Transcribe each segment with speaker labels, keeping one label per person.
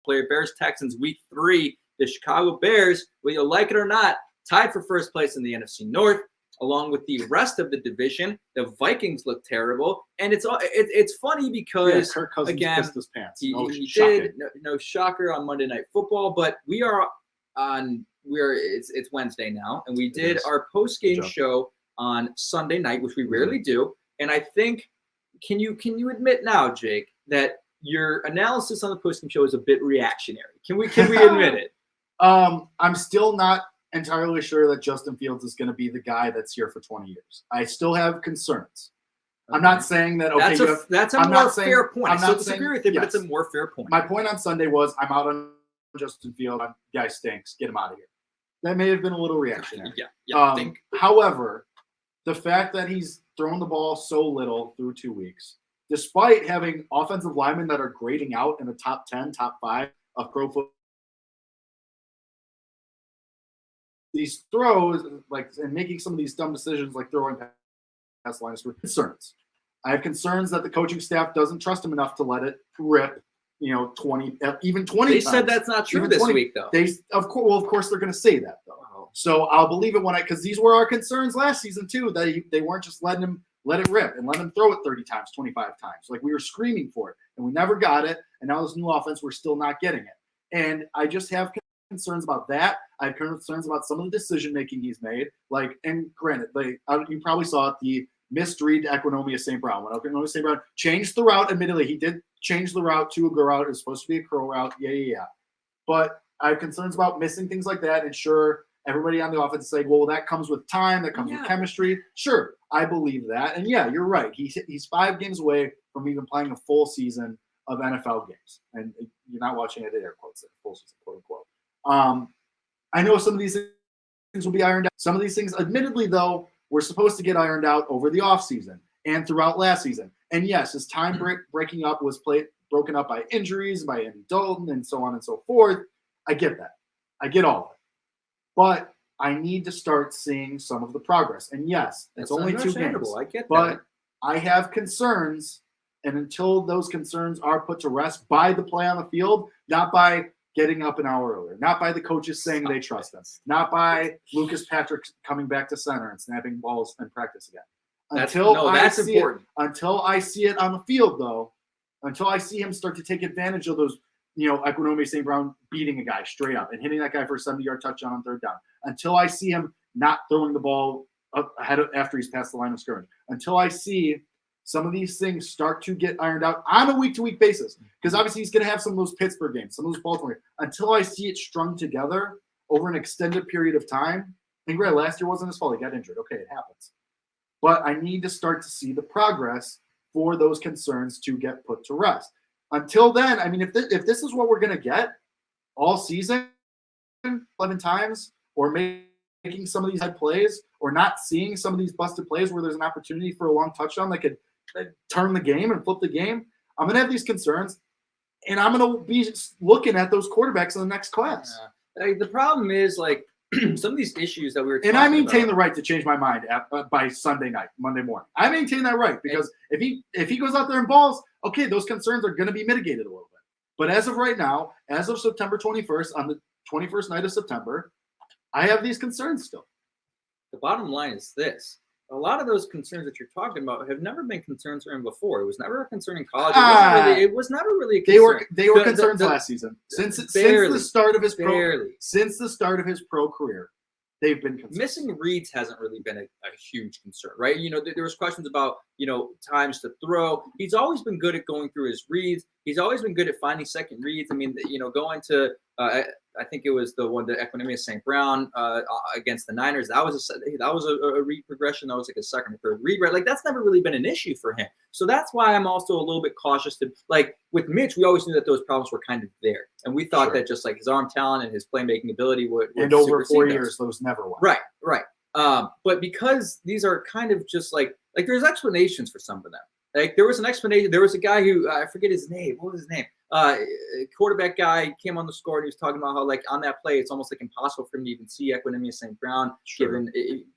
Speaker 1: player. Bears-Texans week 3. The Chicago Bears, whether you like it or not, tied for first place in the NFC North, along with the rest of the division. The Vikings look terrible, and it's funny because
Speaker 2: Kirk Cousins
Speaker 1: again,
Speaker 2: pissed his pants.
Speaker 1: he did no shocker on Monday Night Football, but it's Wednesday now, and we did our post game show on Sunday night, which we rarely do. And I think, can you admit now, Jake, that your analysis on the post game show is a bit reactionary? Can we admit it?
Speaker 2: I'm still not entirely sure that Justin Fields is going to be the guy that's here for 20 years. I still have concerns. Okay. I'm not saying that. Okay,
Speaker 1: that's a more fair point. I still disagree with it, but it's a more fair point.
Speaker 2: My point on Sunday was I'm out on Justin Fields. Guy stinks. Get him out of here. That may have been a little reactionary. However, the fact that he's thrown the ball so little through 2 weeks, despite having offensive linemen that are grading out in the top 10, top 5 of pro football, these throws, and making some of these dumb decisions, like throwing past line of concerns. I have concerns that the coaching staff doesn't trust him enough to let it rip. 20
Speaker 1: They said that's not true this week, though.
Speaker 2: Of course, they're going to say that, though. Wow. So I'll believe it because these were our concerns last season too. That they weren't just letting him let it rip and let him throw it 30 times, 25 times. Like, we were screaming for it, and we never got it. And now this new offense, we're still not getting it. And I just have concerns about that. I have concerns about some of the decision making he's made. And granted, you probably saw it, the missed read to Equinomia St. Brown. When Equinomia St. Brown changed the route, admittedly, he did change the route to a go route. It was supposed to be a curl route. Yeah. But I have concerns about missing things like that. And sure, everybody on the offense is saying, well, that comes with time. That comes with chemistry. Sure, I believe that. And yeah, you're right. He's 5 games away from even playing a full season of NFL games. And you're not watching it at air quotes, full season, quote unquote. I know some of these things will be ironed out. Some of these things, admittedly, though, were supposed to get ironed out over the offseason and throughout last season. And yes, his time breaking up was broken up by injuries, by Andy Dalton, and so on and so forth. I get that. I get all of it. But I need to start seeing some of the progress. And yes, it's only 2 games.
Speaker 1: I get that.
Speaker 2: But I have concerns, and until those concerns are put to rest by the play on the field, not by getting up an hour earlier, not by the coaches saying they trust them, not by Lucas Patrick coming back to center and snapping balls in practice again. Until I see it on the field, though, until I see him start to take advantage of those, Equinomia St. Brown beating a guy straight up and hitting that guy for a 70-yard touchdown on 3rd down, until I see him not throwing the ball up after he's past the line of scrimmage, until I see some of these things start to get ironed out on a week-to-week basis, because obviously he's going to have some of those Pittsburgh games, some of those Baltimore games, until I see it strung together over an extended period of time. And granted, last year wasn't his fault. He got injured. Okay, it happens. But I need to start to see the progress for those concerns to get put to rest. Until then, I mean, if this is what we're going to get all season, 11 times, or making some of these head plays, or not seeing some of these busted plays where there's an opportunity for a long touchdown that could turn the game and flip the game, I'm going to have these concerns, and I'm going to be looking at those quarterbacks in the next class.
Speaker 1: The problem is, some of these issues that we were talking
Speaker 2: about. And I maintain the right to change my mind by Sunday night, Monday morning. I maintain that right, because if he goes out there and balls, okay, those concerns are going to be mitigated a little bit. But as of right now, as of September 21st, on the 21st night of September, I have these concerns still.
Speaker 1: The bottom line is this. A lot of those concerns that you're talking about have never been concerns for him before. It was never a concern in college. It was never really a concern.
Speaker 2: They were concerns last season. Since the start of his pro career, they've been concerned.
Speaker 1: Missing reads hasn't really been a huge concern, right? There was questions about, times to throw. He's always been good at going through his reads. He's always been good at finding second reads. I mean, going to I think it was the Equinomia St. Brown against the Niners. That was a read progression. That was like a second or third read, right? That's never really been an issue for him. So that's why I'm also a little bit cautious to with Mitch. We always knew that those problems were kind of there, and we thought that just his arm talent and his playmaking ability would
Speaker 2: and over 4 years those never were.
Speaker 1: Right. But because these are kind of just there's explanations for some of them. There was an explanation. There was a guy who I forget his name. What was his name? Quarterback guy came on the score and he was talking about how on that play it's almost impossible for him to even see Equinomia St. Brown.
Speaker 2: Sure.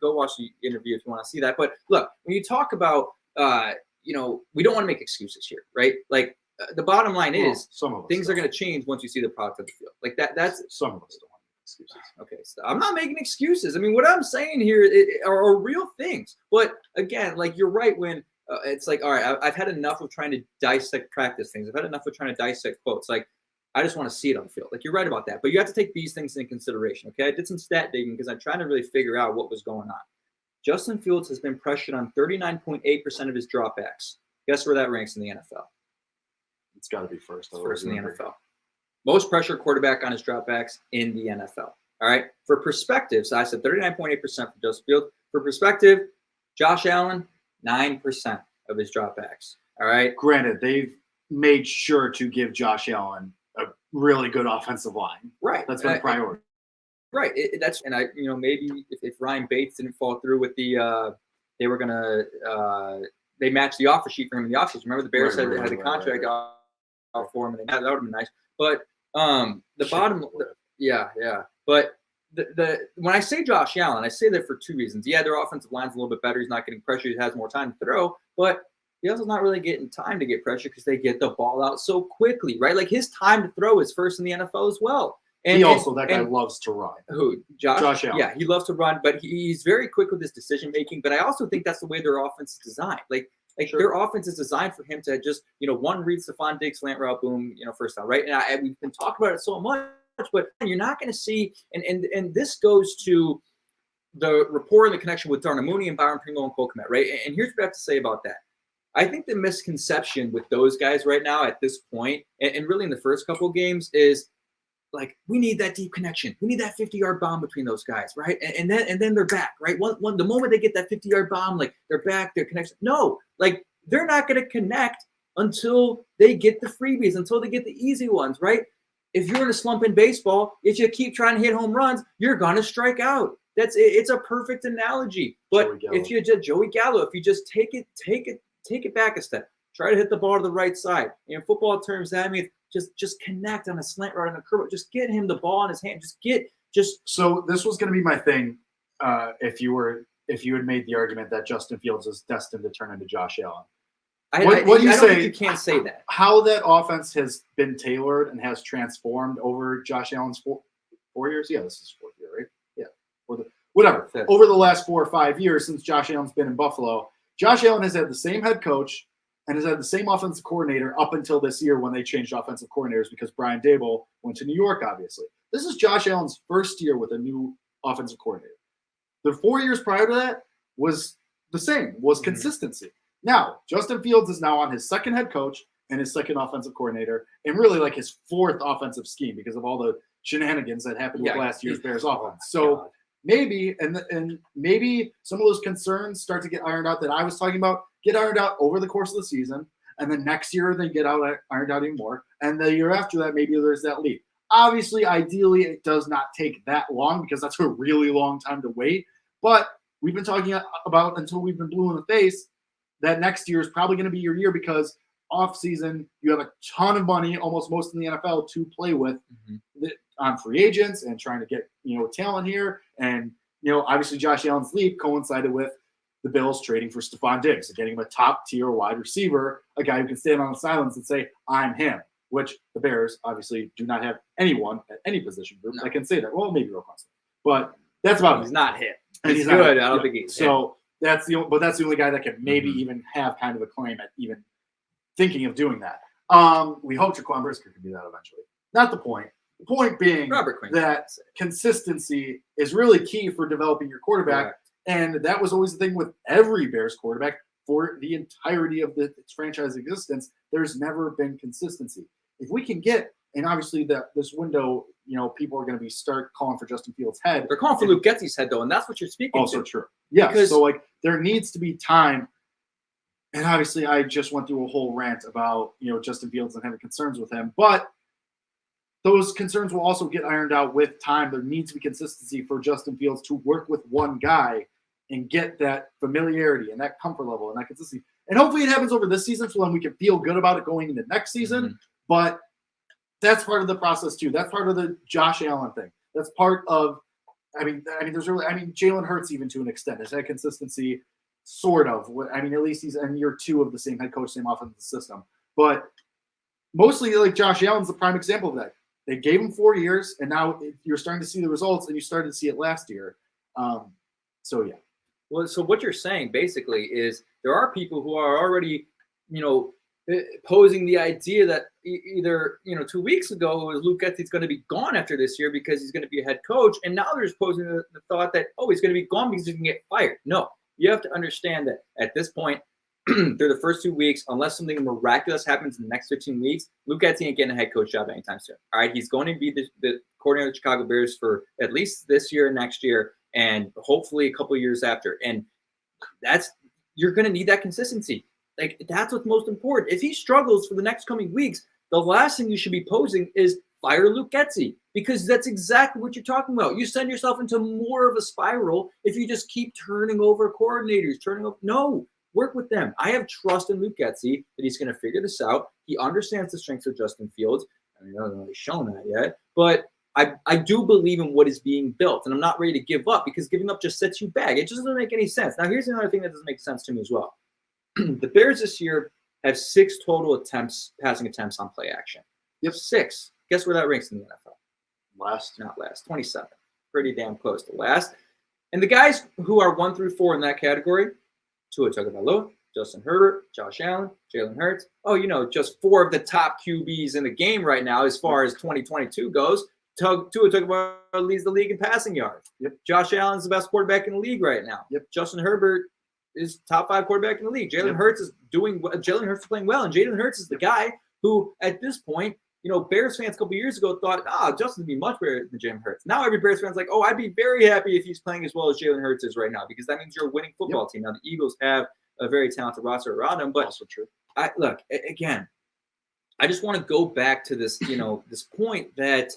Speaker 1: Go watch the interview if you want to see that. But look, when you talk about we don't want to make excuses here, right? the bottom line is
Speaker 2: some of us
Speaker 1: things are going to change once you see the product of the field. Like that's
Speaker 2: some of us don't want excuses.
Speaker 1: Okay, so I'm not making excuses. I mean, what I'm saying here are real things. But again, like you're right when it's like, all right, I've had enough of trying to dissect practice things. I've had enough of trying to dissect quotes. Like, I just want to see it on the field. Like, you're right about that. But you have to take these things into consideration, okay? I did some stat digging because I'm trying to really figure out what was going on. Justin Fields has been pressured on 39.8% of his dropbacks. Guess where that ranks in the NFL?
Speaker 2: It's got to be first.
Speaker 1: It's first in the NFL. Most pressure quarterback on his dropbacks in the NFL. All right. For perspective, so I said 39.8% for Justin Fields. For perspective, Josh Allen, 9% of his dropbacks. All right.
Speaker 2: Granted, they've made sure to give Josh Allen a really good offensive line.
Speaker 1: Right.
Speaker 2: That's been a priority.
Speaker 1: Right. That's and maybe if Ryan Bates didn't fall through with the they were gonna they matched the offer sheet for him in the offseason. Remember the Bears had the contract out for him, and that would have been nice. But the bottom, yeah. But the when I say Josh Allen, I say that for two reasons. Yeah, their offensive line's a little bit better. He's not getting pressure. He has more time to throw, but he also not really getting time to get pressure because they get the ball out so quickly, right? Like his time to throw is first in the NFL as well. And
Speaker 2: that guy loves to run.
Speaker 1: Who? Josh
Speaker 2: Allen.
Speaker 1: Yeah, he loves to run, but he's very quick with his decision making. But I also think that's the way their offense is designed. Like their offense is designed for him to just, one read Stephon Diggs, slant route, boom, first down, right? And we've been talking about it so much, but you're not going to see, and this goes to the rapport and the connection with Darnell Mooney and Byron Pringle and Cole Kmet, right? And here's what I have to say about that. I think the misconception with those guys right now at this point, and really in the first couple of games, is like, we need that deep connection. We need that 50-yard bomb between those guys, right? And then they're back, right? The moment they get that 50-yard bomb, like they're back, they're connected. No, like they're not going to connect until they get the freebies, until they get the easy ones, right? If you're in a slump in baseball, if you keep trying to hit home runs, you're going to strike out. It's a perfect analogy. But if you just Joey Gallo, if you just take it back a step, try to hit the ball to the right side. In football terms, that means just connect on a slant route and a curve. Just get him the ball in his hand.
Speaker 2: So this was going to be my thing. If you had made the argument that Justin Fields is destined to turn into Josh Allen.
Speaker 1: I don't think you can't say that.
Speaker 2: How that offense has been tailored and has transformed over Josh Allen's 4 years. Yeah, this is fourth year, right? Yeah. Whatever. Over the last 4 or 5 years since Josh Allen's been in Buffalo, Josh Allen has had the same head coach and has had the same offensive coordinator up until this year when they changed offensive coordinators because Brian Daboll went to New York, obviously. This is Josh Allen's first year with a new offensive coordinator. The 4 years prior to that was the same, was consistency. Now, Justin Fields is now on his second head coach and his second offensive coordinator and really like his fourth offensive scheme because of all the shenanigans that happened with last year's Bears offense. So maybe, and maybe some of those concerns start to get ironed out that I was talking about, get ironed out over the course of the season. And then next year they get ironed out even more. And the year after that, maybe there's that leap. Obviously, ideally, it does not take that long because that's a really long time to wait. But we've been talking about until we've been blue in the face that next year is probably going to be your year because off season, you have a ton of money, almost most in the NFL, to play with on free agents and trying to get, talent here. And, obviously Josh Allen's leap coincided with the Bills trading for Stephon Diggs and getting him a top tier wide receiver, a guy who can stand on the sidelines and say, I'm him, which the Bears obviously do not have anyone at any position group that can say that. Well, maybe Roquan, but that's about
Speaker 1: He's not hit.
Speaker 2: And
Speaker 1: he's good. I don't think he's
Speaker 2: so hit. That's the only guy that can maybe even have kind of a claim at even thinking of doing that. We hope Jaquan Brisker can do that eventually. Not the point. The point being that consistency is really key for developing your quarterback. Correct. And that was always the thing with every Bears quarterback for the entirety of its franchise existence. There's never been consistency. If we can get, and obviously this window, people are going to start calling for Justin Fields' head.
Speaker 1: They're calling for Luke Getsy's head, though, and that's what you're speaking
Speaker 2: also
Speaker 1: to.
Speaker 2: True. Yeah. So there needs to be time. And obviously, I just went through a whole rant about Justin Fields and having concerns with him, but those concerns will also get ironed out with time. There needs to be consistency for Justin Fields to work with one guy and get that familiarity and that comfort level and that consistency. And hopefully it happens over this season so then we can feel good about it going into next season. But that's part of the process too. That's part of the Josh Allen thing. That's part of, Jalen Hurts even to an extent has had consistency, sort of. At least he's in year 2 of the same head coach, same offensive system. But mostly like Josh Allen's the prime example of that. They gave him 4 years, and now you're starting to see the results, and you started to see it last year. So yeah.
Speaker 1: Well, so what you're saying basically is there are people who are already, posing the idea that either 2 weeks ago it was Luke Getsy's going to be gone after this year because he's going to be a head coach, and now they're just posing the thought that he's going to be gone because he can get fired. No, you have to understand that at this point, through the first 2 weeks, unless something miraculous happens in the next 15 weeks, Luke Getsy ain't getting a head coach job anytime soon. All right, he's going to be the coordinator of the Chicago Bears for at least this year and next year, and hopefully a couple of years after. And you're going to need that consistency. Like, that's what's most important. If he struggles for the next coming weeks, the last thing you should be posing is fire Luke Getsy, because that's exactly what you're talking about. You send yourself into more of a spiral if you just keep turning over coordinators, No, work with them. I have trust in Luke Getsy that he's going to figure this out. He understands the strengths of Justin Fields. I mean, I haven't really shown that yet, but I do believe in what is being built, and I'm not ready to give up, because giving up just sets you back. It just doesn't make any sense. Now, here's another thing that doesn't make sense to me as well. The Bears this year have 6 total passing attempts on play action.
Speaker 2: Yep.
Speaker 1: 6. Guess where that ranks in the NFL?
Speaker 2: Not last.
Speaker 1: 27. Pretty damn close to last. And the guys who are 1 through 4 in that category, Tua Tagovailoa, Justin Herbert, Josh Allen, Jalen Hurts. Just 4 of the top QBs in the game right now as far as 2022 goes. Tua Tagovailoa leads the league in passing yards.
Speaker 2: Yep.
Speaker 1: Josh Allen's the best quarterback in the league right now.
Speaker 2: Yep.
Speaker 1: Justin Herbert is top 5 quarterback in the league. Jalen Hurts is Jalen Hurts is playing well, and Jalen Hurts is the guy who, at this point, Bears fans a couple years ago thought, Justin would be much better than Jalen Hurts. Now every Bears fan's like, I'd be very happy if he's playing as well as Jalen Hurts is right now, because that means you're a winning football team. Now the Eagles have a very talented roster around them, but
Speaker 2: also true.
Speaker 1: I just want to go back to this, this point that,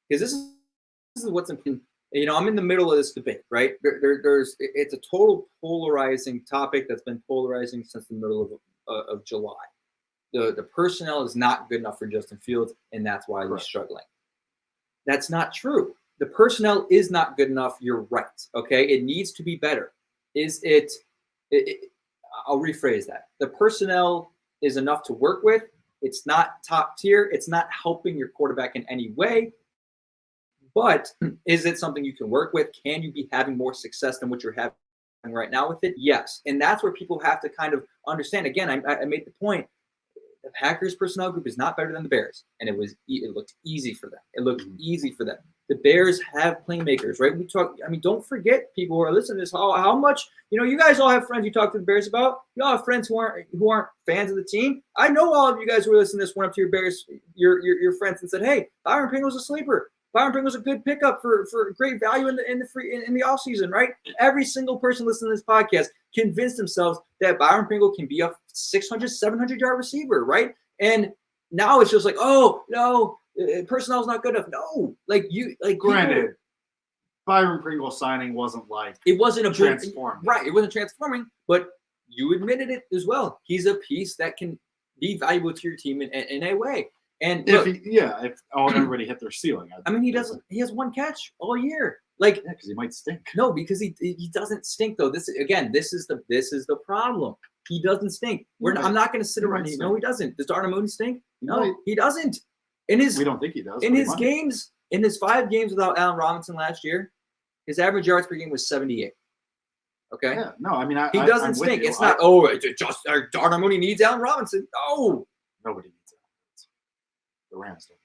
Speaker 1: because this is what's important. I'm in the middle of this debate, right? It's a total polarizing topic that's been polarizing since the middle of July. The personnel is not good enough for Justin Fields, and that's why he's struggling. That's not true. The personnel is not good enough. You're right. Okay, it needs to be better. I'll rephrase that. The personnel is enough to work with. It's not top tier. It's not helping your quarterback in any way. But is it something you can work with? Can you be having more success than what you're having right now with it? Yes. And that's where people have to kind of understand. Again, I made the point. The Packers personnel group is not better than the Bears. And it looked easy for them. It looked easy for them. The Bears have playmakers, right? Don't forget, people who are listening to this, how much, you guys all have friends you talk to the Bears about. You all have friends who aren't fans of the team. I know all of you guys who are listening to this went up to your Bears, your friends and said, hey, Byron Pringle's a sleeper. Byron Pringle's a good pickup for great value in the offseason, right? Every single person listening to this podcast convinced themselves that Byron Pringle can be a 600, 700-yard receiver, right? And now it's just like, oh, no, personnel's not good enough. No,
Speaker 2: granted, Byron Pringle signing wasn't
Speaker 1: it wasn't a
Speaker 2: transforming.
Speaker 1: Right, it wasn't transforming, but you admitted it as well. He's a piece that can be valuable to your team in a way. And
Speaker 2: if everybody hit their ceiling.
Speaker 1: He has 1 catch all year.
Speaker 2: Because he might stink.
Speaker 1: No, because he doesn't stink though. This is the problem. He doesn't stink. I'm not going to sit around. No, he doesn't. Does Darnell Mooney stink? No, he doesn't. We don't think he does. In his games, in his 5 games without Allen Robinson last year, his average yards per game was 78. Okay.
Speaker 2: Yeah. No,
Speaker 1: he doesn't stink. It's not. Darnell Mooney needs Allen Robinson. No,
Speaker 2: nobody needs Allen Robinson. The Rams don't.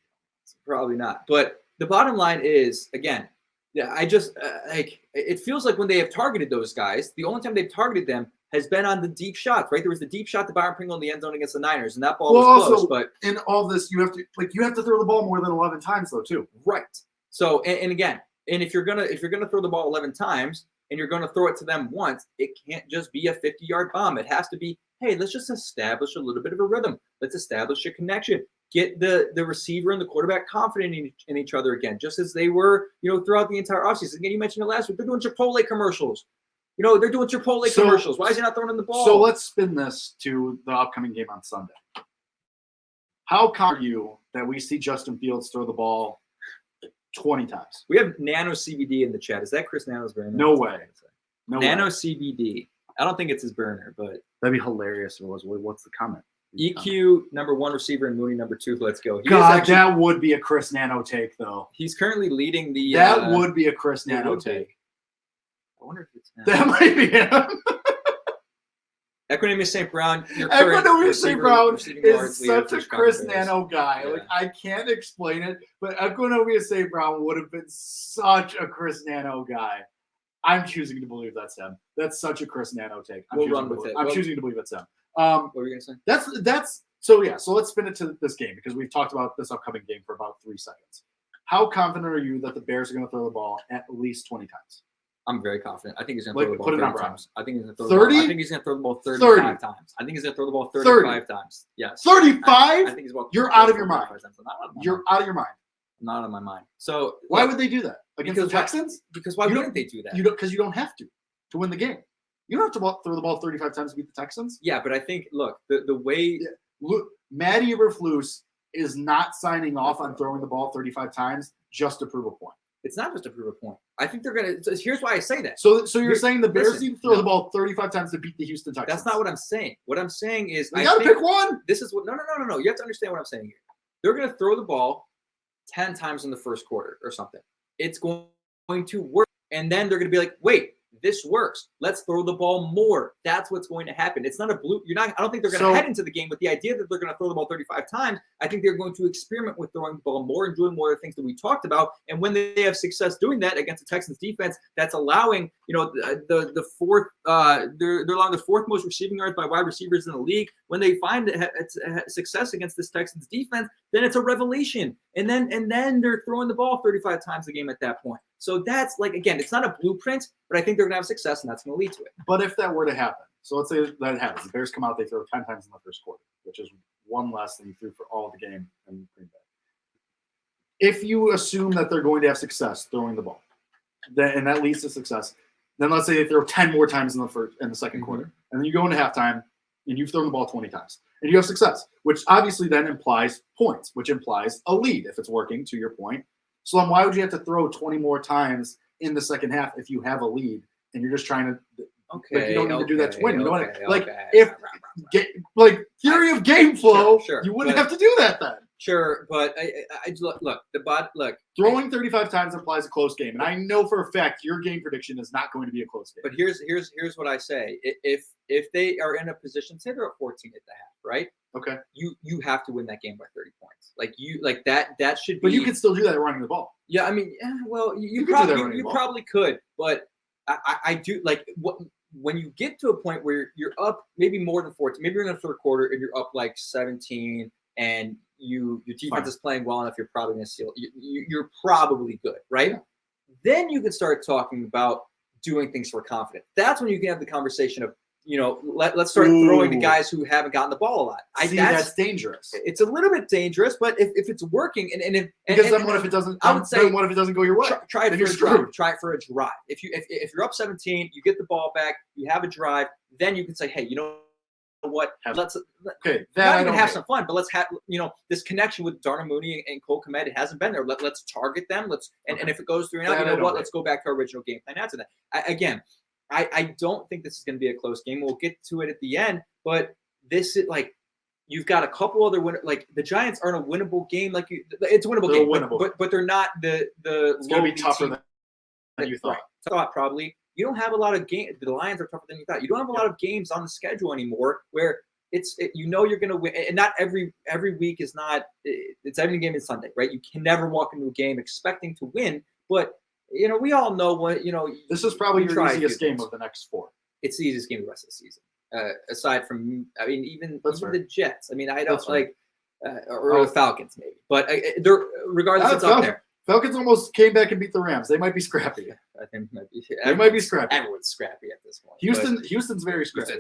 Speaker 1: Probably not. But the bottom line is, again, I just it feels like when they have targeted those guys, the only time they've targeted them has been on the deep shots, right? There was the deep shot to Byron Pringle in the end zone against the Niners, and that ball was close. But
Speaker 2: in all this, you have to throw the ball more than 11 times, though, too.
Speaker 1: Right. So, and again, if you're gonna throw the ball 11 times and you're gonna throw it to them once, it can't just be a 50-yard bomb. It has to be, hey, let's just establish a little bit of a rhythm. Let's establish a connection. Get the receiver and the quarterback confident in each other again, just as they were, throughout the entire offseason. Again, you mentioned it last week. They're doing Chipotle commercials. They're doing Chipotle commercials. Why is he not throwing in the ball?
Speaker 2: So let's spin this to the upcoming game on Sunday. How confident are you that we see Justin Fields throw the ball 20 times?
Speaker 1: We have Nano CBD in the chat. Is that Chris Nano's burner?
Speaker 2: No way.
Speaker 1: Nano CBD. I don't think it's his burner, but
Speaker 2: that'd be hilarious if it was. What's the comment?
Speaker 1: EQ #1 receiver and Mooney #2. Let's go.
Speaker 2: That would be a Chris Nano take, though.
Speaker 1: He's currently leading the.
Speaker 2: That would be a Chris Nano take.
Speaker 1: I wonder if it's him.
Speaker 2: That might be him.
Speaker 1: Equanimeous St. Brown.
Speaker 2: Equanimeous St. Brown is such a Chris
Speaker 1: Bears.
Speaker 2: Nano guy.
Speaker 1: Yeah.
Speaker 2: Like, I can't explain it, but Equanimeous St. Brown would have been such a Chris Nano guy. I'm choosing to believe that's him. That's such a Chris Nano take.
Speaker 1: We'll run with it.
Speaker 2: I'm choosing to believe it's him.
Speaker 1: What were you gonna say?
Speaker 2: That's so yeah. So let's spin it to this game because we've talked about this upcoming game for about 3 seconds. How confident are you that the Bears are going to throw the ball at least 20 times?
Speaker 1: I'm very confident. I think he's going to throw the ball 30 times. I think he's going to throw
Speaker 2: 30?
Speaker 1: I think he's going to throw the ball 35 times. I think he's going to throw the ball 35 times. Yes.
Speaker 2: 35?
Speaker 1: I think he's about.
Speaker 2: You're out of your mind. You're out of your mind.
Speaker 1: Not on my mind. So
Speaker 2: why would they do that against the Texans?
Speaker 1: Because why wouldn't they do that?
Speaker 2: Because you don't have to win the game. You don't have to throw the ball 35 times to beat the Texans.
Speaker 1: Yeah, but I think the way
Speaker 2: Matt Eberflus is not signing off on throwing the ball 35 times just to prove a point.
Speaker 1: It's not just to prove a point. I think they're gonna. So here's why I say that.
Speaker 2: So you're saying the Bears need to throw the ball 35 times to beat the Houston Texans?
Speaker 1: That's not what I'm saying. What I'm saying is
Speaker 2: you gotta pick one.
Speaker 1: This is what. No. You have to understand what I'm saying here. They're gonna throw the ball 10 times in the first quarter or something. It's going to work, and then they're gonna be like, wait. This works. Let's throw the ball more. That's what's going to happen. It's not a blue. I don't think they're going to head into the game with the idea that they're going to throw the ball 35 times. I think they're going to experiment with throwing the ball more and doing more of the things that we talked about. And when they have success doing that against the Texans defense, that's allowing, the fourth, they're allowing the 4th most receiving yards by wide receivers in the league. When they find success against this Texans defense, then it's a revelation. And then they're throwing the ball 35 times a game at that point. So that's again, it's not a blueprint, but I think they're going to have success, and that's going to lead to it.
Speaker 2: But if that were to happen, so let's say that happens, the Bears come out, they throw 10 times in the first quarter, which is 1 less than you threw for all of the game in Green Bay. If you assume that they're going to have success throwing the ball, and that leads to success, then let's say they throw 10 more times in the second quarter, and then you go into halftime and you've thrown the ball 20 times, and you have success, which obviously then implies points, which implies a lead if it's working, to your point. So then why would you have to throw 20 more times in the second half if you have a lead and you're just trying to you don't need to do that to win. You know what? If theory of game flow, you wouldn't have to do that then.
Speaker 1: Sure, but I look.
Speaker 2: Throwing 35 times implies a close game, and I know for a fact your game prediction is not going to be a close game.
Speaker 1: But here's what I say: if they are in a position, say they're at 14 at the half, right?
Speaker 2: Okay.
Speaker 1: You have to win that game by 30 points. That should be.
Speaker 2: But you can still do that running the ball.
Speaker 1: Yeah, I mean, you probably could, but I do when you get to a point where you're up maybe more than 14, maybe you're in the third quarter and you're up 17, and your defense is playing well enough, you're probably going to steal. You're probably good, right? Yeah. Then you can start talking about doing things for confidence. That's when you can have the conversation of, let's start throwing to guys who haven't gotten the ball a lot.
Speaker 2: That's dangerous.
Speaker 1: It's a little bit dangerous, but if it's working,
Speaker 2: what if it doesn't? I would say, what if it doesn't go your way?
Speaker 1: Try it for a drive. Try it for a drive. If you're up 17, you get the ball back, you have a drive, then you can say, hey, you know what? Let's have some fun, but let's have this connection with Darnell Mooney and Cole Kmet. It hasn't been there. Let's target them. And if it goes through and out, let's go back to our original game plan after that. I don't think this is going to be a close game. We'll get to it at the end, but this is you've got a couple other the Giants aren't a winnable game. It's a winnable game, but they're not the.
Speaker 2: It's going to be tougher than you thought.
Speaker 1: Probably. You don't have a lot of games. The Lions are tougher than you thought. You don't have a lot of games on the schedule anymore where you're going to win, and not every week is not. It's every game is Sunday, right? You can never walk into a game expecting to win, but. We all know what
Speaker 2: This is probably your easiest game of the next 4.
Speaker 1: It's the easiest game of the rest of the season. Aside from, even the Jets. I don't or the Falcons maybe, but they're regardless. It's up there.
Speaker 2: Falcons almost came back and beat the Rams. They might be scrappy.
Speaker 1: I think
Speaker 2: they might be scrappy.
Speaker 1: Everyone's scrappy at this point.
Speaker 2: Houston's very scrappy.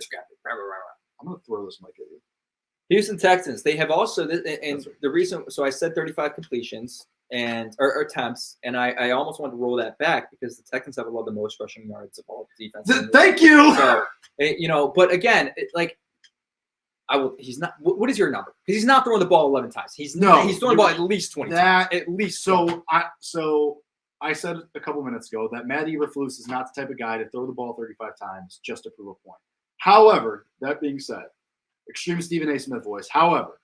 Speaker 2: I'm gonna throw this mic at you.
Speaker 1: Houston Texans. They have also the reason. So I said 35 completions. Or attempts, and I almost wanted to roll that back because the Texans have allowed the most rushing yards of all defense.
Speaker 2: Thank you.
Speaker 1: So, but again, he's not. What is your number? Because he's not throwing the ball 11 times. He's throwing the ball at least 20 times. At least.
Speaker 2: So I said a couple minutes ago that Matt Eberflus is not the type of guy to throw the ball 35 times just to prove a point. However, that being said, Extreme Stephen A. Smith voice. However,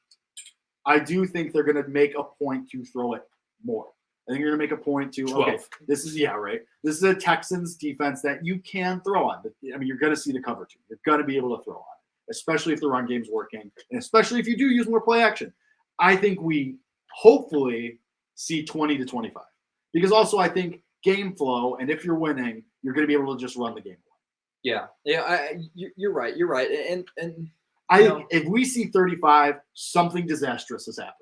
Speaker 2: I do think they're going to make a point to throw it more. I think you're going to make a point to,
Speaker 1: 12.
Speaker 2: okay, this is a Texans defense that you can throw on. I mean, you're going to see the cover two. You're going to be able to throw on, especially if the run game's working, and especially if you do use more play action. I think we hopefully see 20 to 25. Because also I think game flow, and if you're winning, you're going to be able to just run the game away.
Speaker 1: Yeah, you're right. You're right. And
Speaker 2: I think if we see 35, something disastrous has happened.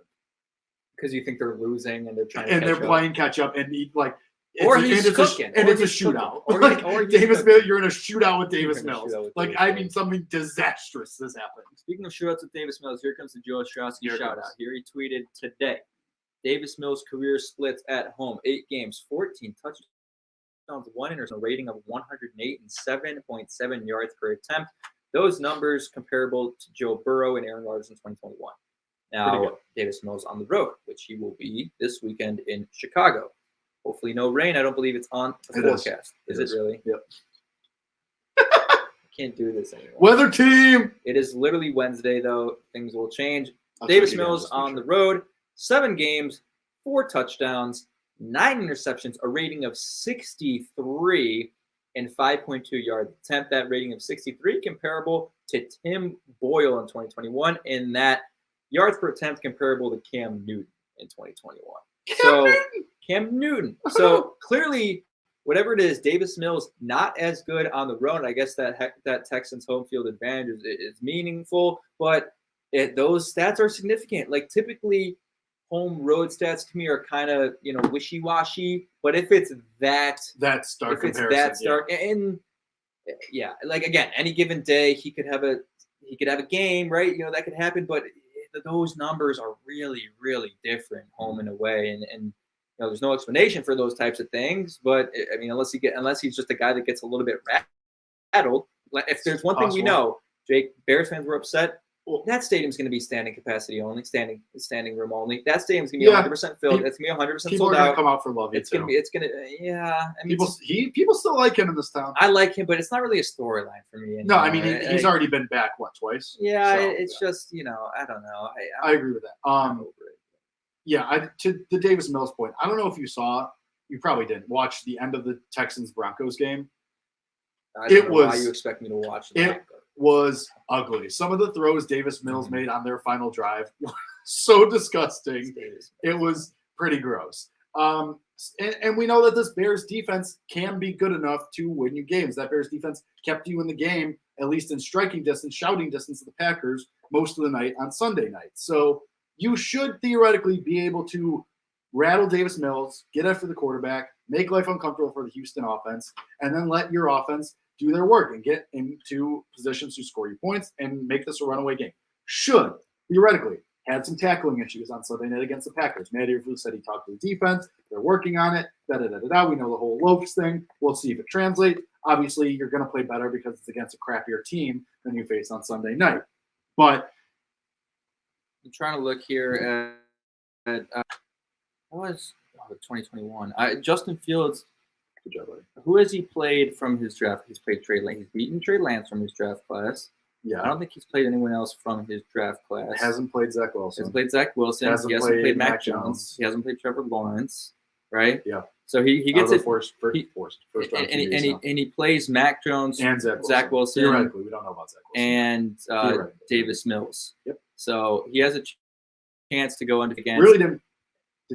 Speaker 1: Because you think they're losing and they're trying to
Speaker 2: and they're playing catch up and
Speaker 1: he's cooking.
Speaker 2: It's a shootout.
Speaker 1: Or
Speaker 2: Davis Mills, you're in a shootout with Davis Mills.
Speaker 1: Davis
Speaker 2: I
Speaker 1: Mills.
Speaker 2: mean, something disastrous has happened.
Speaker 1: Speaking of shootouts with Davis Mills, here comes the Joe Ostrowski shout out. Here he tweeted today. Davis Mills' career splits at home, 8 games, 14 touchdowns, 1 interception, a rating of 108 and 7.7 yards per attempt. Those numbers comparable to Joe Burrow and Aaron Rodgers in 2021. Now, Davis Mills on the road, which he will be this weekend in Chicago. Hopefully no rain. I don't believe it's on the forecast. Is it really?
Speaker 2: Yep.
Speaker 1: I can't do this anymore.
Speaker 2: Weather team!
Speaker 1: It is literally Wednesday, though. Things will change. Davis Mills on the road, 7 games, 4 touchdowns, 9 interceptions, a rating of 63 and 5.2 yards attempt. That rating of 63 comparable to Tim Boyle in 2021, and that yards per attempt comparable to Cam Newton in 2021. Cam Newton. So clearly, whatever it is, Davis Mills not as good on the road. I guess that Texans home field advantage is meaningful, but those stats are significant. Like typically, home road stats to me are kind of wishy-washy. But if it's that
Speaker 2: stark
Speaker 1: and like again, any given day he could have a game, right? That could happen, but those numbers are really, really different home and away, and there's no explanation for those types of things. But I mean, unless he's just a guy that gets a little bit rattled. If there's one thing we know, Jake, Bears fans were upset. That stadium's going to be standing capacity only, standing room only. That stadium's going to be 100% filled. It's going to be 100% sold out.
Speaker 2: People are going to come out for Lovey.
Speaker 1: It's going to, yeah. I mean,
Speaker 2: people still like him in this town.
Speaker 1: I like him, but it's not really a storyline for me anymore.
Speaker 2: No, I mean he's already been back twice.
Speaker 1: Yeah, so, it's just I don't know.
Speaker 2: I agree with that.
Speaker 1: I'm over it.
Speaker 2: Yeah, to the Davis Mills point, I don't know if you saw. You probably didn't watch the end of the Texans Broncos game.
Speaker 1: I don't know why you expect me to watch that.
Speaker 2: Was ugly. Some of the throws Davis Mills made on their final drive were so disgusting. It was pretty gross. And we know that this Bears defense can be good enough to win you games. That Bears defense kept you in the game, at least in striking distance, shouting distance of the Packers most of the night on Sunday night. So you should theoretically be able to rattle Davis Mills, get after the quarterback, make life uncomfortable for the Houston offense, and then let your offense do their work and get into positions to score you points and make this a runaway game. Should, theoretically, had some tackling issues on Sunday night against the Packers. Matt Eberflus said he talked to the defense. They're working on it. We know the whole Lopes thing. We'll see if it translates. Obviously, you're going to play better because it's against a crappier team than you face on Sunday night. But
Speaker 1: I'm trying to look here at what was 2021. Justin Fields.
Speaker 2: Good job, buddy.
Speaker 1: Who has he played from his draft? He's played Trey Lance. He's beaten Trey Lance from his draft class.
Speaker 2: Yeah.
Speaker 1: I don't think he's played anyone else from his draft class.
Speaker 2: Hasn't played Zach Wilson.
Speaker 1: He hasn't played Mac Jones. He hasn't played Trevor Lawrence. Right?
Speaker 2: Yeah.
Speaker 1: So he gets it
Speaker 2: first
Speaker 1: and he plays Mac Jones
Speaker 2: and Zach Wilson. Theoretically, we don't know about Zach
Speaker 1: Wilson. And Davis Mills.
Speaker 2: Yep.
Speaker 1: So he has a chance to go into the game.
Speaker 2: Really did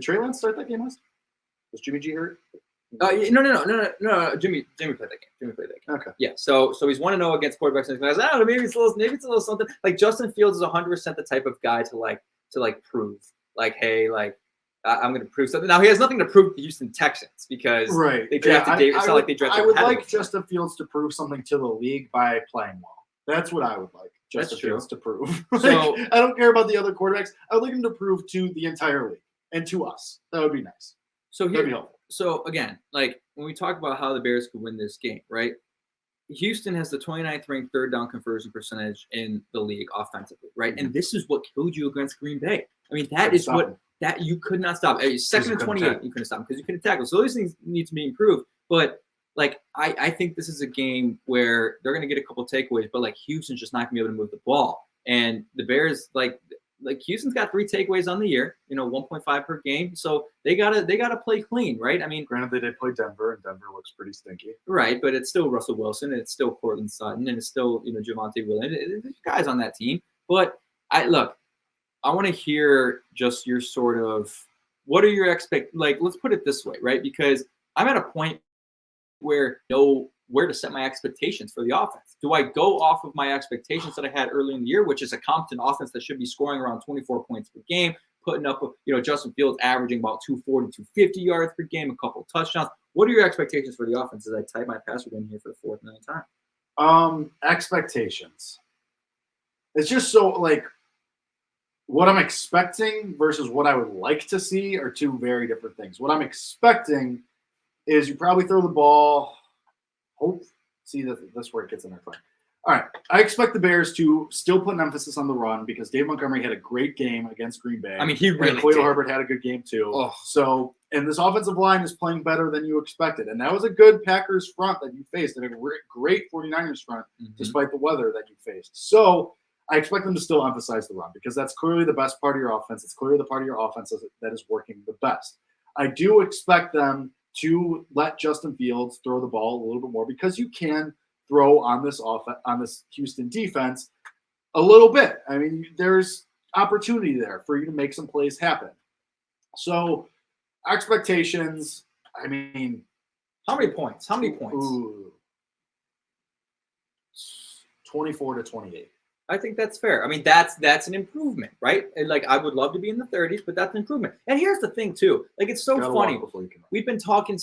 Speaker 2: Trey Lance start that game? Was Jimmy G hurt?
Speaker 1: No. Jimmy played that game.
Speaker 2: Okay.
Speaker 1: Yeah. So he's 1-0 against quarterbacks. And I don't know, maybe it's a little something. Like Justin Fields is 100% the type of guy to prove. Like, hey, like I'm going to prove something. Now he has nothing to prove to the Houston Texans because they drafted Davis. It's not like they drafted.
Speaker 2: I would like Justin Fields to prove something to the league by playing well. That's what I would like Justin Fields to prove. So I don't care about the other quarterbacks. I would like him to prove to the entire league and to us. That would be nice.
Speaker 1: So that'd be helpful. So again, like when we talk about how the Bears could win this game, right? Houston has the 29th ranked third down conversion percentage in the league offensively, right? And this is what killed you against Green Bay. I mean, that you could not stop. Second and 28, you couldn't stop because you couldn't tackle. So those things need to be improved. But like I think this is a game where they're going to get a couple takeaways, but like Houston's just not going to be able to move the ball. And the Bears, like Houston's got 3 takeaways on the year, 1.5 per game. So they gotta play clean, right? I mean,
Speaker 2: granted, they did play Denver, and Denver looks pretty stinky.
Speaker 1: Right, but it's still Russell Wilson, and it's still Cortland Sutton, and it's still Javonte Williams. There's guys on that team. But I want to hear just your sort of what are your let's put it this way, right? Because I'm at a point where I know where to set my expectations for the offense. Do I go off of my expectations that I had early in the year, which is a competent offense that should be scoring around 24 points per game, putting up, Justin Fields averaging about 240, 250 yards per game, a couple of touchdowns. What are your expectations for the offense as I type my password in here for the 4th million time?
Speaker 2: Expectations. It's just so what I'm expecting versus what I would like to see are 2 very different things. What I'm expecting is you probably throw the ball. See that's where it gets intertwined. All right, I expect the Bears to still put an emphasis on the run because Dave Montgomery had a great game against Green Bay.
Speaker 1: I mean, he really
Speaker 2: Khalil
Speaker 1: did.
Speaker 2: Herbert had a good game too.
Speaker 1: Oh.
Speaker 2: So, and this offensive line is playing better than you expected. And that was a good Packers front that you faced and a great 49ers front despite the weather that you faced. So I expect them to still emphasize the run because that's clearly the best part of your offense. It's clearly the part of your offense that is working the best. I do expect them to let Justin Fields throw the ball a little bit more because you can throw on this Houston defense a little bit. I mean, there's opportunity there for you to make some plays happen. So expectations, I mean,
Speaker 1: how many points?
Speaker 2: Ooh, 24-28.
Speaker 1: I think that's fair. I mean, that's an improvement, right? And I would love to be in the 30s, but that's an improvement. And here's the thing, too. It's so funny. We've been talking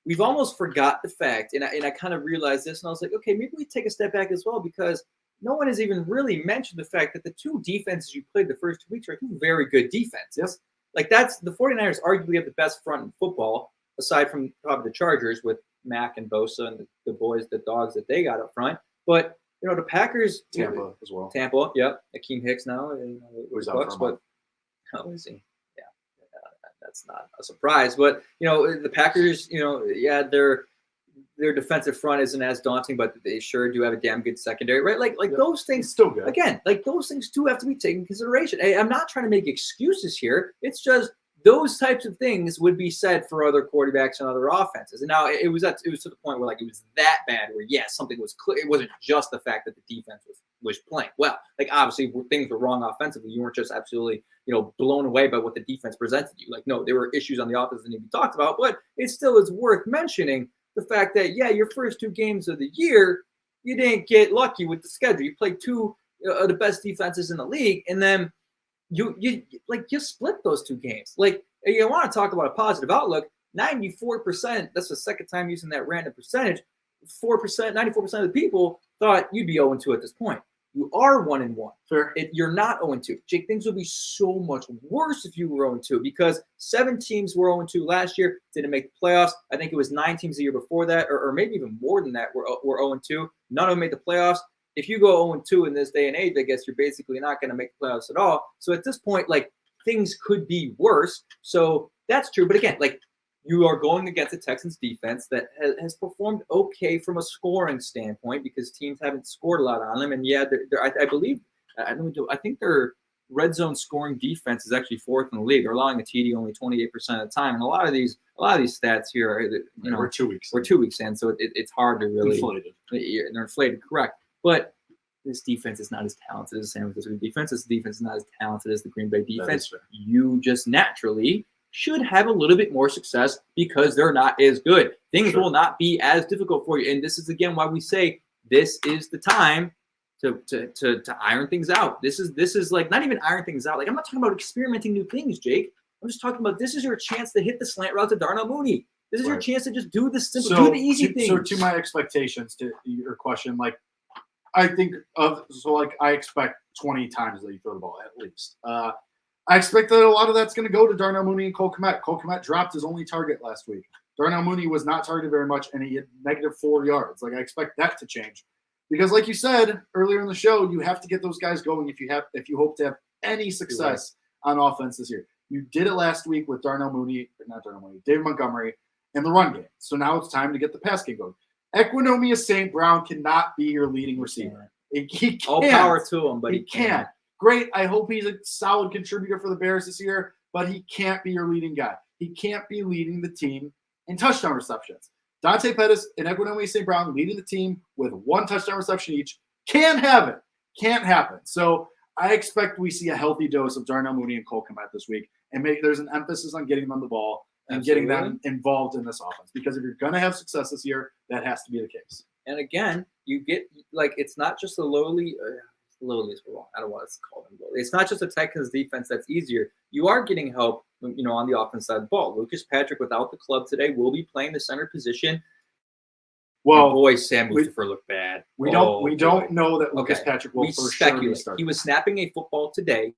Speaker 1: we've almost forgot the fact, and I kind of realized this, and I was like, okay, maybe we take a step back as well because no one has even really mentioned the fact that the 2 defenses you played the first 2 weeks are 2 very good defenses. Yep. That's the 49ers arguably have the best front in football, aside from probably the Chargers with Mack and Bosa and the dogs that they got up front. But the Packers,
Speaker 2: Tampa as well.
Speaker 1: Tampa, yep. Akeem Hicks now,
Speaker 2: was out for a month.
Speaker 1: How is he? Yeah, that's not a surprise. But the Packers, their defensive front isn't as daunting, but they sure do have a damn good secondary, right? Those things
Speaker 2: still good.
Speaker 1: Again, those things do have to be taken into consideration. I'm not trying to make excuses here. It's just those types of things would be said for other quarterbacks and other offenses. And now it was to the point where it was that bad where something was clear. It wasn't just the fact that the defense was playing well. Obviously things were wrong offensively. You weren't just absolutely blown away by what the defense presented you. No, there were issues on the offense that need to be talked about, but it still is worth mentioning the fact that your first 2 games of the year you didn't get lucky with the schedule. You played 2 of the best defenses in the league, and then you split those 2 games. You want to talk about a positive outlook. 94%. That's the second time using that random percentage. 94% of the people thought you'd be 0-2 at this point. You are 1-1.
Speaker 2: Sure.
Speaker 1: You're not 0-2. Jake, things would be so much worse if you were 0-2 because 7 teams were 0-2 last year, didn't make the playoffs. I think it was 9 teams the year before that, or maybe even more than that, were 0-2. None of them made the playoffs. If you go 0-2 in this day and age, I guess you're basically not going to make the playoffs at all. So at this point, things could be worse. So that's true. But again, you are going against a Texans defense that has performed okay from a scoring standpoint because teams haven't scored a lot on them. And I think their red zone scoring defense is actually 4th in the league. They're allowing a TD only 28% of the time. And a lot of these stats here are,
Speaker 2: we're 2 weeks.
Speaker 1: We're 2 weeks in, so it's hard to really
Speaker 2: inflated.
Speaker 1: They're inflated, correct. But this defense is not as talented as the San Francisco defense. This defense is not as talented as the Green Bay defense. You just naturally should have a little bit more success because they're not as good. Things will not be as difficult for you. And this is, again, why we say this is the time to iron things out. This is not even iron things out. I'm not talking about experimenting new things, Jake. I'm just talking about this is your chance to hit the slant route to Darnell Mooney. This is your chance to just do the simple, do the easy thing. So
Speaker 2: to my expectations, to your question, I think I expect 20 times that you throw the ball at least. I expect that a lot of that's going to go to Darnell Mooney and Cole Kmet. Cole Kmet dropped his only target last week. Darnell Mooney was not targeted very much, and he had -4 yards. I expect that to change because, like you said earlier in the show, you have to get those guys going if you hope to have any success on offense this year. You did it last week with David Montgomery in the run game. So now it's time to get the pass game going. Equinomia St. Brown cannot be your leading receiver. He can't.
Speaker 1: All power to him, but
Speaker 2: he can't. Great. I hope he's a solid contributor for the Bears this year, but he can't be your leading guy. He can't be leading the team in touchdown receptions. Dante Pettis and Equinemi St. Brown leading the team with 1 touchdown reception each. Can't have it. Can't happen. So I expect we see a healthy dose of Darnell Mooney and Cole Kmet this week, and there's an emphasis on getting them the ball and getting them involved in this offense. Because if you're going to have success this year, that has to be the case.
Speaker 1: And again, you get it's not just the lowly is wrong. I don't want to call them lowly. It's not just a Texans defense that's easier. You are getting help, on the offense side of the ball. Lucas Patrick, without the club today, will be playing the center position. Well, boy, Sam Mustipher looked bad.
Speaker 2: We don't know that Lucas Patrick will for sure start.
Speaker 1: He was snapping a football today.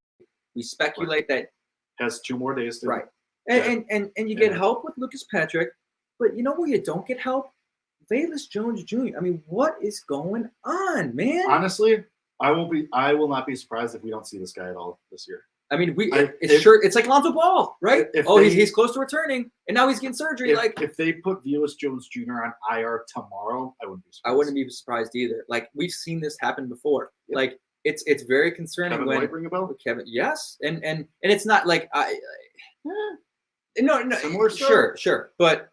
Speaker 1: We speculate that
Speaker 2: has 2 more days to
Speaker 1: right. And you get help with Lucas Patrick, but you know where you don't get help? Velus Jones Jr. I mean, what is going on, man?
Speaker 2: Honestly, I will not be surprised if we don't see this guy at all this year.
Speaker 1: I mean, it's like Lonzo Ball, right? He's close to returning, and now he's getting surgery.
Speaker 2: If they put Velus Jones Jr. on IR tomorrow, I wouldn't be surprised.
Speaker 1: I wouldn't be surprised either. Like, we've seen this happen before. Yep. Like, it's very concerning.
Speaker 2: Kevin White ring a bell?
Speaker 1: Kevin, yes, and it's not like no,
Speaker 2: similar stuff?
Speaker 1: Sure, but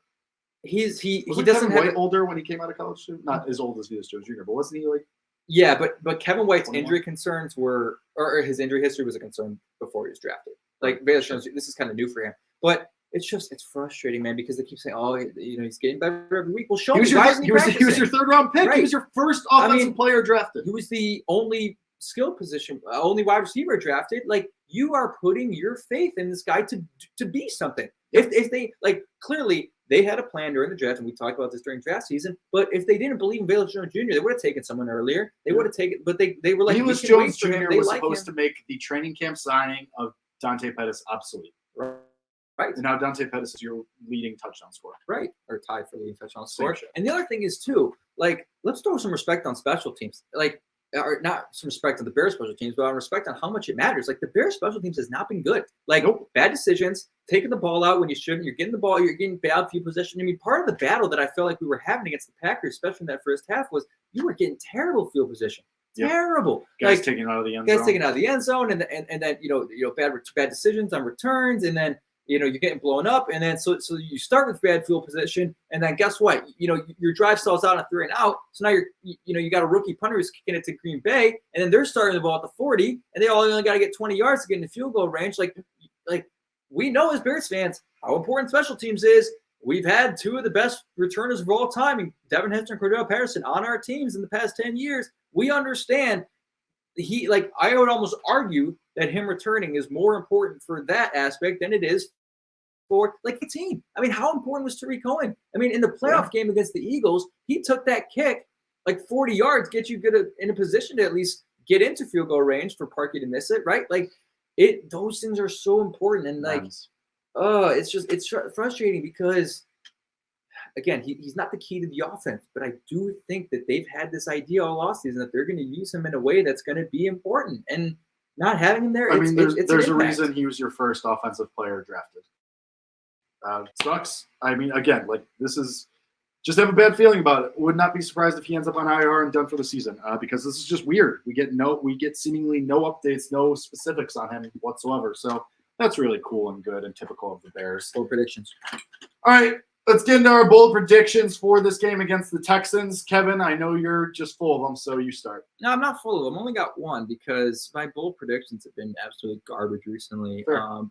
Speaker 1: he doesn't
Speaker 2: Kevin
Speaker 1: have
Speaker 2: White older when he came out of college too. Not as old as Velus Jones Jr., but wasn't he like?
Speaker 1: Yeah, but Kevin White's injury concerns or his injury history was a concern before he was drafted. Like, Velus Jones, this is kind of new for him, but it's frustrating, man, because they keep saying, he's getting better every week. Well, show me. He
Speaker 2: was your 3rd round pick. Right. He was your first offensive player drafted.
Speaker 1: He was the only skill position, only wide receiver drafted. Like, you are putting your faith in this guy to be something. If they clearly they had a plan during the draft, and we talked about this during draft season. But if they didn't believe in Velus Jones Jr., they would have taken someone earlier. They would have taken, but they were like,
Speaker 2: Velus Jones Jr. was supposed to make the training camp signing of Dante Pettis obsolete. Right. And now Dante Pettis is your leading touchdown scorer.
Speaker 1: Right. Or tied for leading touchdown scorer. And the other thing is, too, let's throw some respect on special teams. Or not some respect on the Bears special teams, but on respect on how much it matters. Like, the Bears special teams has not been good. Bad decisions, taking the ball out when you shouldn't. You're getting the ball, you're getting bad field possession. I mean, part of the battle that I felt like we were having against the Packers, especially in that first half, was you were getting terrible field position. Yep. Terrible.
Speaker 2: Guys taking it out of the end zone.
Speaker 1: Guys taking it out of the end zone, and then bad decisions on returns, and then you're getting blown up, and then so you start with bad field position, and then guess what? Your drive stalls out on 3 and out. So now you got a rookie punter who's kicking it to Green Bay, and then they're starting the ball at the 40, and they only got to get 20 yards to get in the field goal range. Like we know as Bears fans how important special teams is. We've had 2 of the best returners of all time, and Devin Hester and Cordell Patterson, on our teams in the past 10 years. We understand I would almost argue that him returning is more important for that aspect than it is for the team. I mean, how important was Tariq Cohen? I mean, in the playoff game against the Eagles, he took that kick 40 yards, get you in a position to at least get into field goal range for Parkey to miss it, right? Those things are so important, and it's frustrating because, again, he's not the key to the offense, but I do think that they've had this idea all offseason that they're going to use him in a way that's going to be important, and not having him there.
Speaker 2: There's a reason he was your first offensive player drafted. Sucks. I mean, again, this is just have a bad feeling about it. Would not be surprised if he ends up on IR and done for the season because this is just weird. We get seemingly no updates, no specifics on him whatsoever. So that's really cool and good and typical of the Bears.
Speaker 1: Bold predictions.
Speaker 2: All right, let's get into our bold predictions for this game against the Texans. Kevin, I know you're just full of them, so you start.
Speaker 1: No, I'm not full of them. I only got one because my bold predictions have been absolutely garbage recently.
Speaker 2: Sure.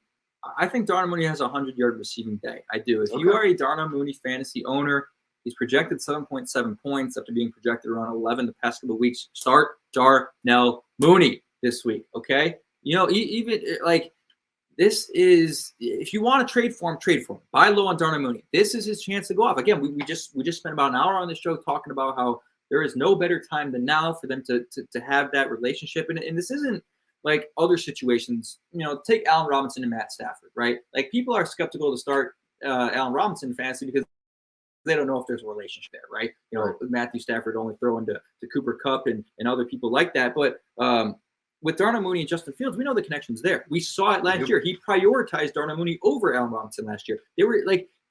Speaker 1: I think Darnell Mooney has a 100-yard receiving day. I do. If you are a Darnell Mooney fantasy owner, he's projected 7.7 points after being projected around 11 the past couple of weeks. Start Darnell Mooney this week, okay? Even this is, if you want to trade for him. Buy low on Darnell Mooney. This is his chance to go off. Again, we just spent about an hour on the show talking about how there is no better time than now for them to have that relationship. And this isn't like other situations, take Allen Robinson and Matt Stafford, right? People are skeptical to start Allen Robinson in fantasy because they don't know if there's a relationship there, right? Matthew Stafford only throwing to Cooper Kupp and other people like that. But with Darnell Mooney and Justin Fields, we know the connection's there. We saw it last year. He prioritized Darnell Mooney over Allen Robinson last year. They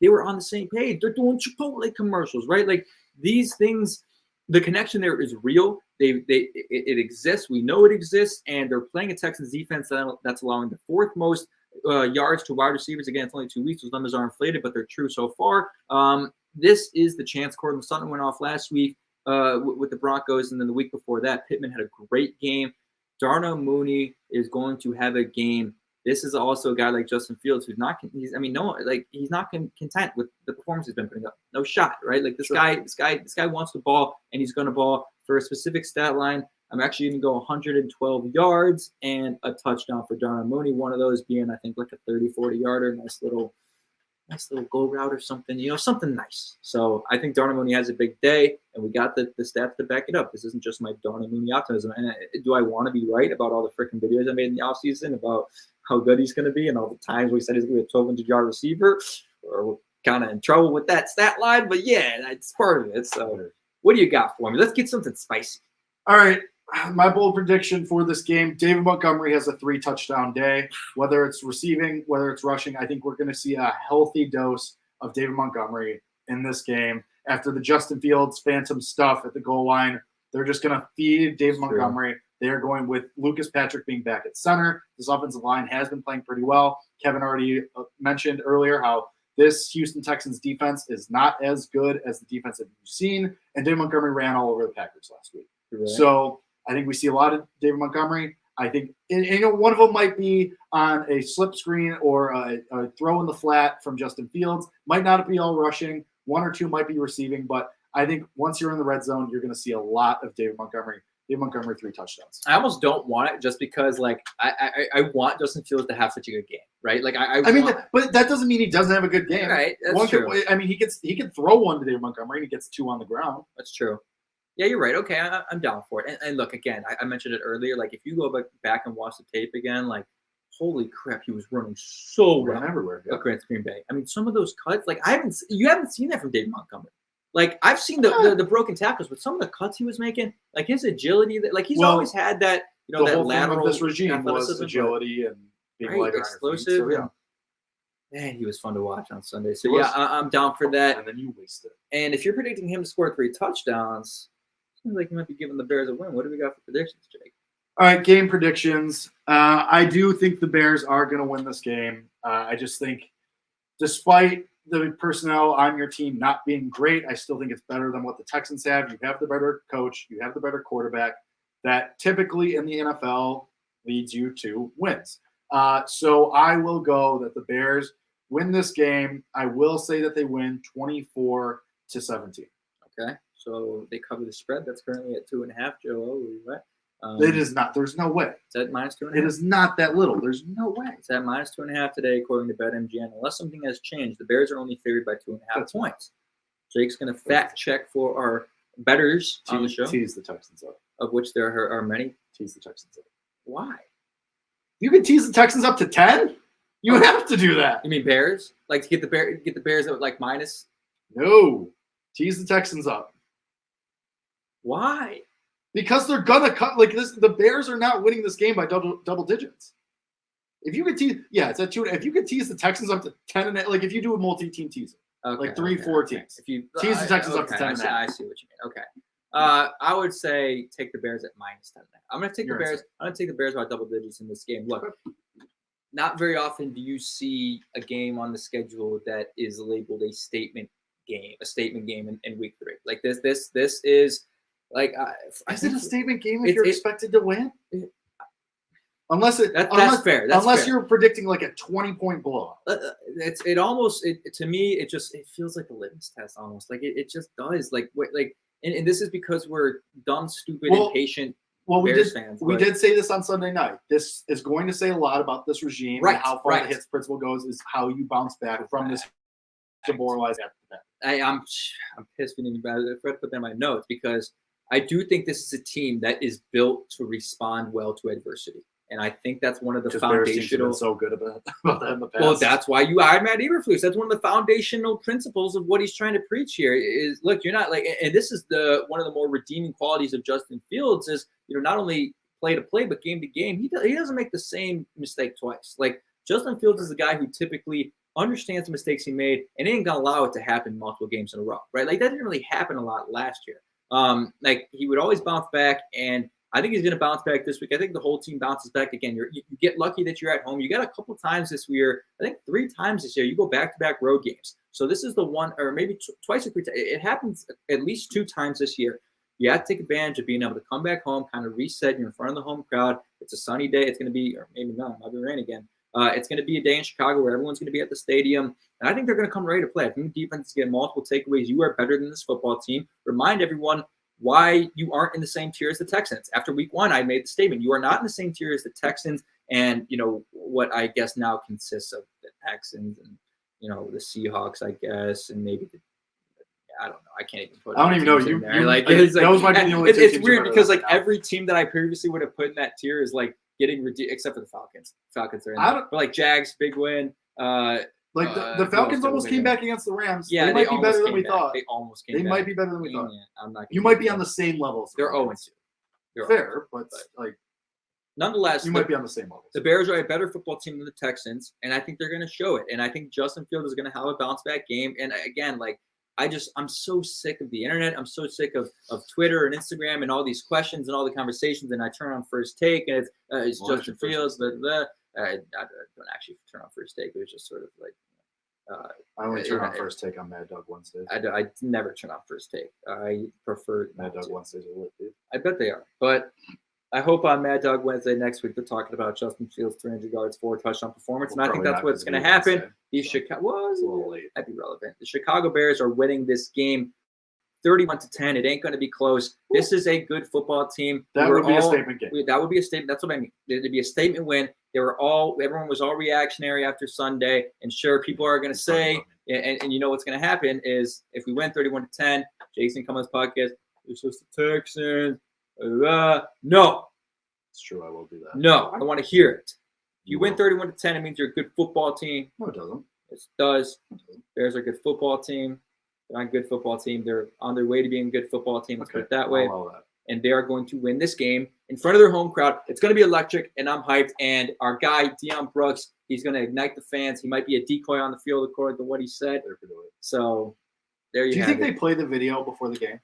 Speaker 1: were on the same page. They're doing Chipotle commercials, right? These things, the connection there is real. It exists. We know it exists, and they're playing a Texans defense that's allowing the fourth most yards to wide receivers. Again, it's only 2 weeks. Those numbers are inflated, but they're true so far. This is the chance. Courtland Sutton went off last week with the Broncos, and then the week before that, Pittman had a great game. Darnell Mooney is going to have a game. This is also a guy like Justin Fields who's not. He's not content with the performance he's been putting up. No shot, right? Like this guy wants the ball, and he's going to ball for a specific stat line. I'm actually going to go 112 yards and a touchdown for Darnell Mooney. One of those being, I think, like a 30, 40-yarder, nice little go route or something, something nice. So I think Darnell Mooney has a big day, and we got the stats to back it up. This isn't just my Darnell Mooney optimism. And do I want to be right about all the freaking videos I made in the offseason about how good he's going to be and all the times we said he's going to be a 1,200-yard receiver? Or we're kind of in trouble with that stat line, but yeah, that's part of it. So what do you got for me? Let's get something spicy.
Speaker 2: All right. My bold prediction for this game, David Montgomery has a 3-touchdown day. Whether it's receiving, whether it's rushing, I think we're going to see a healthy dose of David Montgomery in this game. After the Justin Fields phantom stuff at the goal line, they're just going to feed David Montgomery. They are going with Lucas Patrick being back at center. This offensive line has been playing pretty well. Kevin already mentioned earlier how this Houston Texans defense is not as good as the defense that you've seen, and David Montgomery ran all over the Packers last week. Right. So I think we see a lot of David Montgomery. I think one of them might be on a slip screen or a throw in the flat from Justin Fields. Might not be all rushing. One or two might be receiving, but I think once you're in the red zone, you're going to see a lot of David Montgomery. David Montgomery 3 touchdowns.
Speaker 1: I almost don't want it just because, like, I want Justin Fields to have such a good game, right? Like,
Speaker 2: but that doesn't mean he doesn't have a good game,
Speaker 1: right? That's true.
Speaker 2: He can throw one to David Montgomery and he gets 2 on the ground.
Speaker 1: That's true. Yeah, you're right. Okay, I'm down for it. And look, again, I mentioned it earlier. Like, if you go back and watch the tape again, like, holy crap, he was running so well
Speaker 2: everywhere
Speaker 1: against Green Bay. I mean, some of those cuts, like, you haven't seen that from David Montgomery. Like, I've seen the broken tackles, but some of the cuts he was making, like his agility, like he's always had that,
Speaker 2: the
Speaker 1: that
Speaker 2: whole
Speaker 1: lateral.
Speaker 2: Thing of this regime was agility and being lighter,
Speaker 1: explosive.
Speaker 2: So, yeah.
Speaker 1: Man, he was fun to watch on Sunday. So yeah, I'm down for that.
Speaker 2: And then you wasted it.
Speaker 1: And if you're predicting him to score 3 touchdowns, seems like you might be giving the Bears a win. What do we got for predictions, Jake?
Speaker 2: All right, game predictions. I do think the Bears are going to win this game. I just think, despite the personnel on your team not being great, I still think it's better than what the Texans have. You have the better coach. You have the better quarterback. That typically in the NFL leads you to wins. So I will go that the Bears win this game. I will say that they win 24-17.
Speaker 1: Okay. So they cover the spread. That's currently at 2.5. Joe, where are you at?
Speaker 2: It is not. There's no way.
Speaker 1: Is that -2.5?
Speaker 2: It is not that little. There's no way.
Speaker 1: It's at -2.5 today, according to BetMGM. Unless something has changed, the Bears are only favored by 2.5 points. Jake's going to fact check for our bettors on the show.
Speaker 2: Tease the Texans up.
Speaker 1: Of which there are many.
Speaker 2: Tease the Texans up.
Speaker 1: Why?
Speaker 2: You can tease the Texans up to 10? You have to do that.
Speaker 1: You mean Bears? Like to get the Bears at like minus?
Speaker 2: No. Tease the Texans up.
Speaker 1: Why?
Speaker 2: Because they're gonna cut like this. The Bears are not winning this game by double digits. If you could tease, it's at 2. If you could tease the Texans up to 10, and like if you do a multi-team teasing, like 3-4 teams. If you tease the Texans up to 10,
Speaker 1: I see what you mean. Okay. I would say take the Bears at -10. I'm gonna take the Bears. I'm gonna take the Bears by double digits in this game. Look, not very often do you see a game on the schedule that is labeled a statement game in week 3. Like this is. Like,
Speaker 2: is it a statement game if you're expected to win? Unless
Speaker 1: that's fair.
Speaker 2: Unless you're predicting like a 20-point blowout.
Speaker 1: To me it feels like a litmus test almost. Like it just does. And this is because we're dumb, stupid, impatient.
Speaker 2: Well,
Speaker 1: Bears fans.
Speaker 2: We did say this on Sunday night. This is going to say a lot about this regime and how far the hits principle goes. Is how you bounce back from this demoralized after that.
Speaker 1: I'm pissed we didn't put that in my notes because I do think this is a team that is built to respond well to adversity. And I think that's one of the foundational.
Speaker 2: Been so good about that in the past.
Speaker 1: Well, that's why you hired Matt Eberflus. That's one of the foundational principles of what he's trying to preach here is, look, you're not like, and this is one of the more redeeming qualities of Justin Fields is, not only play to play, but game to game. He doesn't make the same mistake twice. Like Justin Fields is a guy who typically understands the mistakes he made and ain't going to allow it to happen multiple games in a row, right? Like that didn't really happen a lot last year. Like he would always bounce back, and I think he's going to bounce back this week. I think the whole team bounces back again. You get lucky that you're at home. You got a couple times this year. I think 3 times this year. You go back-to-back road games. So this is the one, or maybe twice or 3 times. It happens at least 2 times this year. You have to take advantage of being able to come back home, kind of reset. You're in front of the home crowd. It's a sunny day. It's going to be, or maybe not. It might be rain again. It's going to be a day in Chicago where everyone's going to be at the stadium. And I think they're going to come ready to play. I think the defense is getting multiple takeaways. You are better than this football team. Remind everyone why you aren't in the same tier as the Texans. After week 1, I made the statement. You are not in the same tier as the Texans and, what I guess now consists of the Texans and, the Seahawks, I guess, and maybe I don't know. I can't even put.
Speaker 2: I don't even know.
Speaker 1: It's weird because every team that I previously would have put in that tier is like getting reduced, except for the Falcons. Falcons are in there. But like Jags, big win.
Speaker 2: The Falcons almost came back against the Rams.
Speaker 1: Yeah,
Speaker 2: they might be better than we thought.
Speaker 1: They almost came
Speaker 2: back. They might be better than we thought.
Speaker 1: I'm not.
Speaker 2: You might be on the same level.
Speaker 1: They're 0-2.
Speaker 2: Fair, but
Speaker 1: nonetheless,
Speaker 2: you might be on the same level.
Speaker 1: The Bears are a better football team than the Texans, and I think they're going to show it. And I think Justin Fields is going to have a bounce back game. And again, I'm so sick of the internet. I'm so sick of Twitter and Instagram and all these questions and all the conversations. And I turn on First Take, and it's Justin Fields. I don't actually turn on First Take. It was just sort of like.
Speaker 2: I only turn on First Take on Mad Dog Wednesdays.
Speaker 1: I never turn on First Take. I prefer
Speaker 2: Mad Dog Wednesdays are lit, dude.
Speaker 1: I bet they are. But I hope on Mad Dog Wednesday next week they're talking about Justin Fields' 300 yards, 4 touchdown performance, and I think that's what's going to happen. These That'd be relevant. The Chicago Bears are winning this game 31-10. It ain't going to be close. This is a good football team.
Speaker 2: That would be a statement game.
Speaker 1: That would be a statement. That's what I mean. It'd be a statement win. Everyone was all reactionary after Sunday, and sure, people are going to say, and you know what's going to happen is if we win 31-10, Jason come on this podcast, it's just the Texans. No,
Speaker 2: it's true. I will do that.
Speaker 1: No, I want to hear it. If you win 31-10, it means you're a good football team.
Speaker 2: No, it doesn't.
Speaker 1: It does. Bears are a good football team. They're not a good football team. They're on their way to being a good football team. Let's put it that way. And they are going to win this game in front of their home crowd. It's going to be electric, and I'm hyped. And our guy, Deion Brooks, he's going to ignite the fans. He might be a decoy on the field according to what he said. So there you have it.
Speaker 2: Do you think they play the video before the game?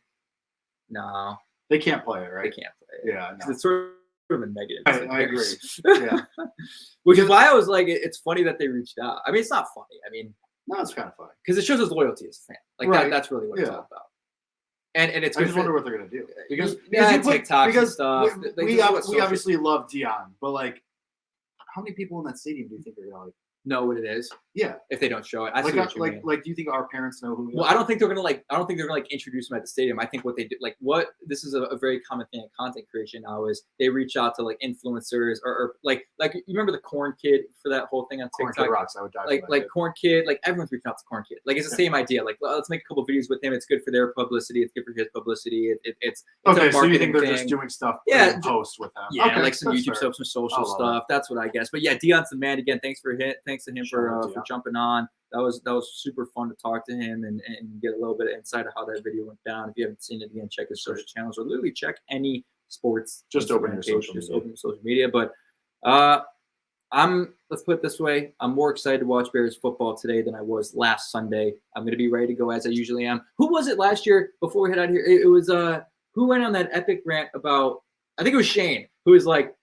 Speaker 1: No.
Speaker 2: They can't play it, right?
Speaker 1: They can't play it.
Speaker 2: Yeah.
Speaker 1: No. It's sort of a negative.
Speaker 2: I agree. Yeah.
Speaker 1: Which is why I was like, it's funny that they reached out. I mean, it's not funny. I mean,
Speaker 2: no, it's kind of funny.
Speaker 1: Because it shows his loyalty as a fan. Like that's really what it's all about. And it's.
Speaker 2: I just wonder what they're gonna do because
Speaker 1: TikTok and stuff.
Speaker 2: We obviously love Deion, but how many people in that stadium do you think are gonna
Speaker 1: know what it is?
Speaker 2: Yeah.
Speaker 1: If they don't show it,
Speaker 2: do you think our parents know who?
Speaker 1: Well, I don't think they're gonna introduce him at the stadium. I think what they do, this is a very common thing in content creation now is they reach out to influencers or you remember the Corn Kid for that whole thing on TikTok.
Speaker 2: Corn Kid rocks. I would die
Speaker 1: Corn Kid, everyone's reaching out to Corn Kid. It's the same idea. Let's make a couple videos with him. It's good for their publicity. It's good for his publicity. It's
Speaker 2: okay. So you think they're just doing stuff?
Speaker 1: Yeah,
Speaker 2: post with them.
Speaker 1: Yeah, some YouTube stuff, some social stuff. That's what I guess. But yeah, Deion's the man again. Thanks to him for jumping on. That was super fun to talk to him and get a little bit of insight of how that video went down. If you haven't seen it, again, check his social channels or literally check any sports.
Speaker 2: Just open your social
Speaker 1: media. But let's put it this way. I'm more excited to watch Bears football today than I was last Sunday. I'm going to be ready to go as I usually am. Who was it last year before we head out here? It was who went on that epic rant about, I think it was Shane, who was like,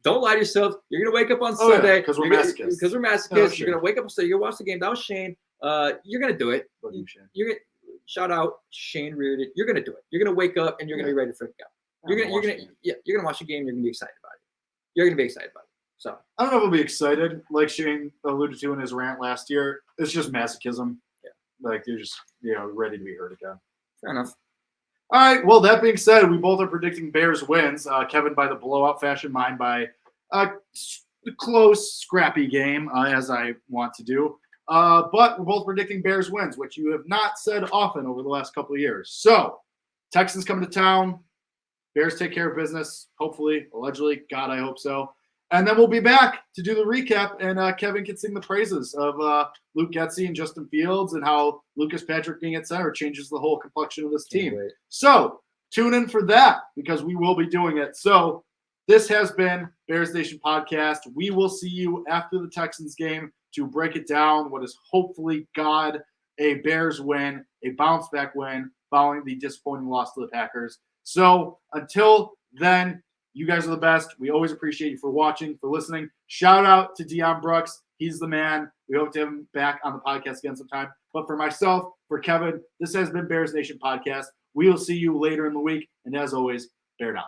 Speaker 1: don't lie to yourself. You're going to wake up on Sunday.
Speaker 2: Because we're masochists.
Speaker 1: Because we're masochists. You're going to wake up on Sunday. You're going to watch the game. That was Shane. You're going to do it. You're going to shout out Shane Reardon. You're going to do it. You're going to wake up and you're going to be ready to freak out. You're going to watch the game. You're going to be excited about it. You're going to be excited about it. So
Speaker 2: I don't know if I'll be excited, like Shane alluded to in his rant last year. It's just masochism. Yeah. You're just ready to be hurt again.
Speaker 1: Fair enough.
Speaker 2: All right. Well, that being said, we both are predicting Bears wins. Kevin by the blowout fashion, mine by a close, scrappy game, as I want to do. But we're both predicting Bears wins, which you have not said often over the last couple of years. So, Texans coming to town. Bears take care of business, hopefully, allegedly. God, I hope so. And then we'll be back to do the recap, and Kevin can sing the praises of Luke Getsy and Justin Fields and how Lucas Patrick being at center changes the whole complexion of this team. So tune in for that because we will be doing it. So this has been Bears Nation Podcast. We will see you after the Texans game to break it down, what is hopefully, God, a Bears win, a bounce-back win following the disappointing loss to the Packers. So until then, you guys are the best. We always appreciate you for watching, for listening. Shout out to Deion Brooks. He's the man. We hope to have him back on the podcast again sometime. But for myself, for Kevin, this has been Bears Nation Podcast. We will see you later in the week. And as always, bear down.